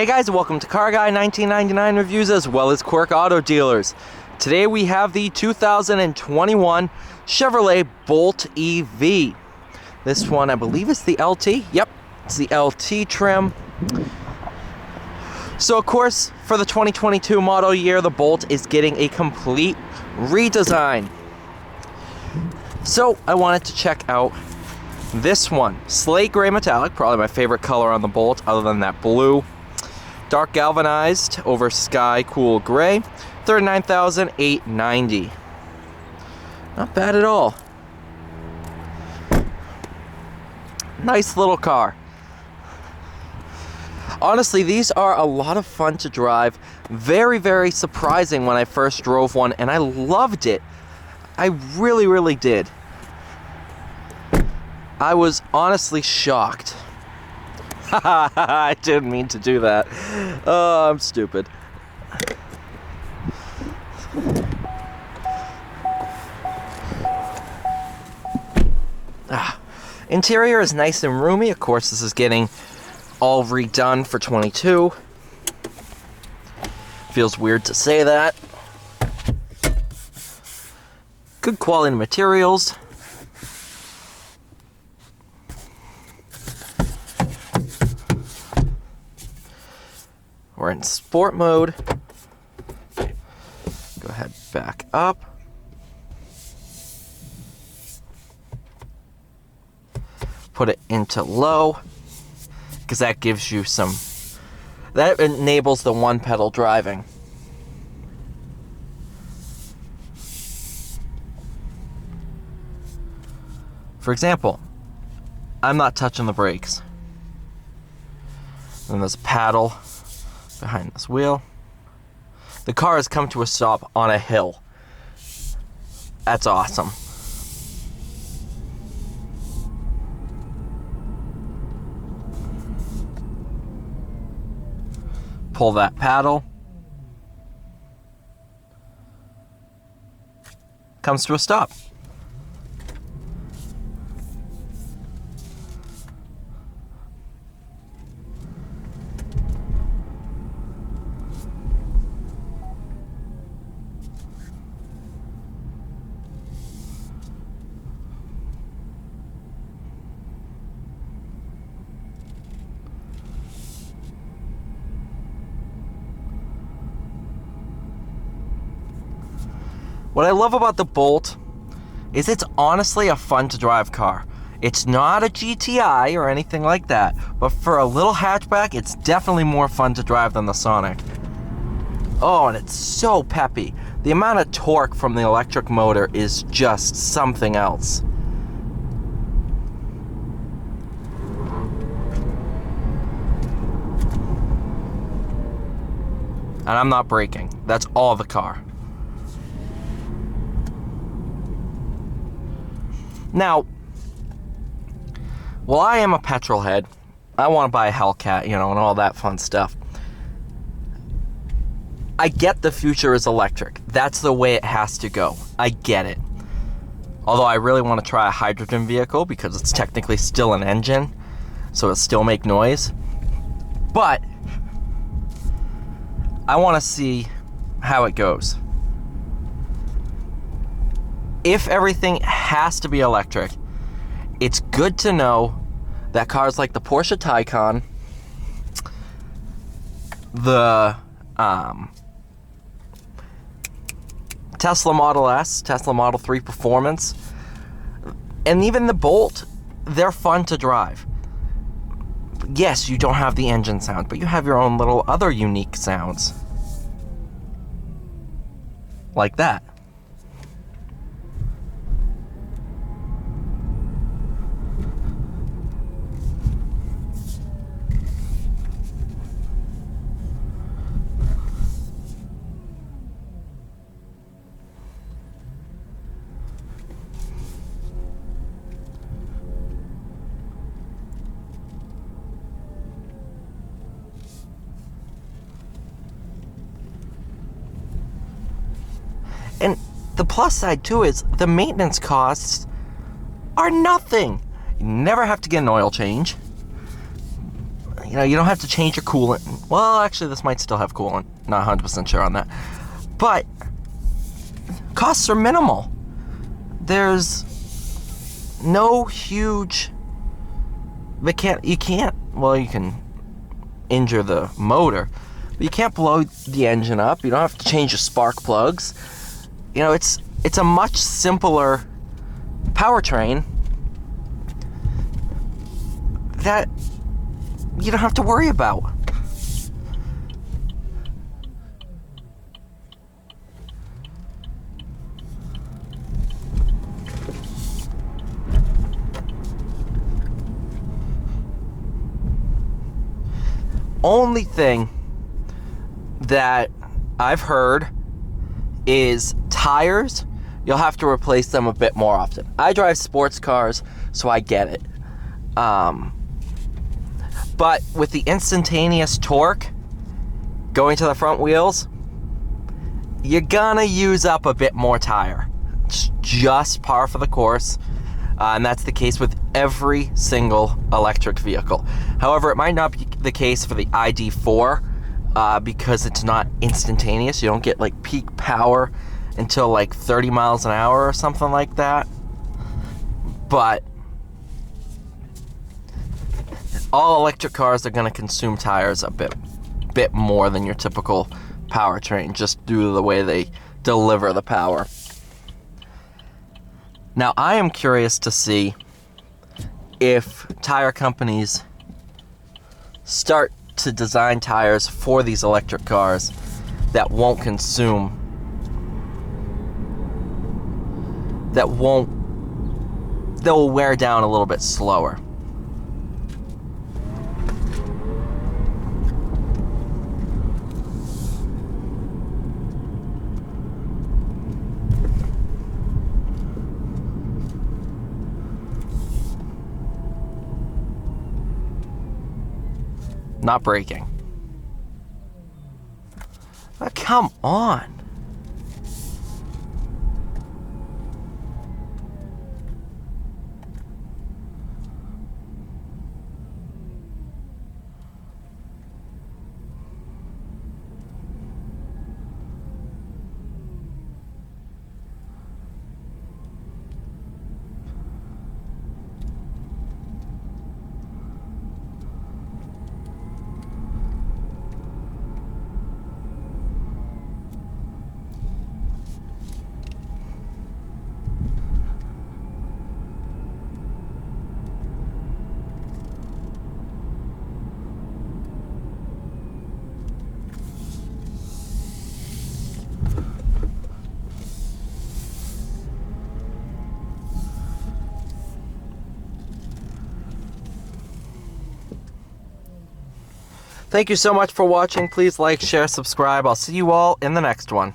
Hey guys, welcome to Car Guy 1999 Reviews as well as Quirk Auto Dealers. Today we have the 2021 Chevrolet Bolt EV. This one I believe is the LT. Yep, it's the LT trim. So of course, for the 2022 model year, the Bolt is getting a complete redesign. So I wanted to check out this one. Slate gray metallic, probably my favorite color on the Bolt other than that blue. Dark galvanized over sky cool gray, $39,890. Not bad at all. Nice little car. Honestly, these are a lot of fun to drive. Very, very surprising when I first drove one, and I loved it. I really, really did. I was honestly shocked. I didn't mean to do that. Oh, I'm stupid. Interior is nice and roomy. Of course, this is getting all redone for 22. Feels weird to say that. Good quality materials. We're in sport mode. Go ahead, back up. Put it into low, because that gives you some, that enables the one pedal driving. For example, I'm not touching the brakes. And there's a paddle behind this wheel. The car has come to a stop on a hill. That's awesome. Pull that paddle. Comes to a stop. What I love about the Bolt is it's honestly a fun to drive car. It's not a GTI or anything like that, but for a little hatchback, it's definitely more fun to drive than the Sonic. Oh, and it's so peppy. The amount of torque from the electric motor is just something else. And I'm not braking. That's all the car. Now, while I am a petrol head, I want to buy a Hellcat, and all that fun stuff. I get the future is electric. That's the way it has to go. I get it. Although I really want to try a hydrogen vehicle because it's technically still an engine, so it'll still make noise. But I want to see how it goes. If everything has to be electric, it's good to know that cars like the Porsche Taycan, the Tesla Model S, Tesla Model 3 Performance, and even the Bolt, they're fun to drive. Yes, you don't have the engine sound, but you have your own little other unique sounds. Like that. And the plus side too is the maintenance costs are nothing. You never have to get an oil change. You know, you don't have to change your coolant. Well, actually, this might still have coolant. Not 100% sure on that. But costs are minimal. There's no huge... You can injure the motor, but you can't blow the engine up. You don't have to change your spark plugs. You know, it's a much simpler powertrain that you don't have to worry about. Only thing that I've heard is tires. You'll have to replace them a bit more often. I drive sports cars, so I get it. But with the instantaneous torque going to the front wheels, you're gonna use up a bit more tire. It's just par for the course. And that's the case with every single electric vehicle. However, it might not be the case for the ID4 because it's not instantaneous. You don't get like peak power until like 30 miles an hour or something like that. But all electric cars are going to consume tires a bit more than your typical powertrain, just due to the way they deliver the power. Now, I am curious to see if tire companies start to design tires for these electric cars that won't consume, they'll wear down a little bit slower. Not braking. Come on. Thank you so much for watching. Please like, share, subscribe. I'll see you all in the next one.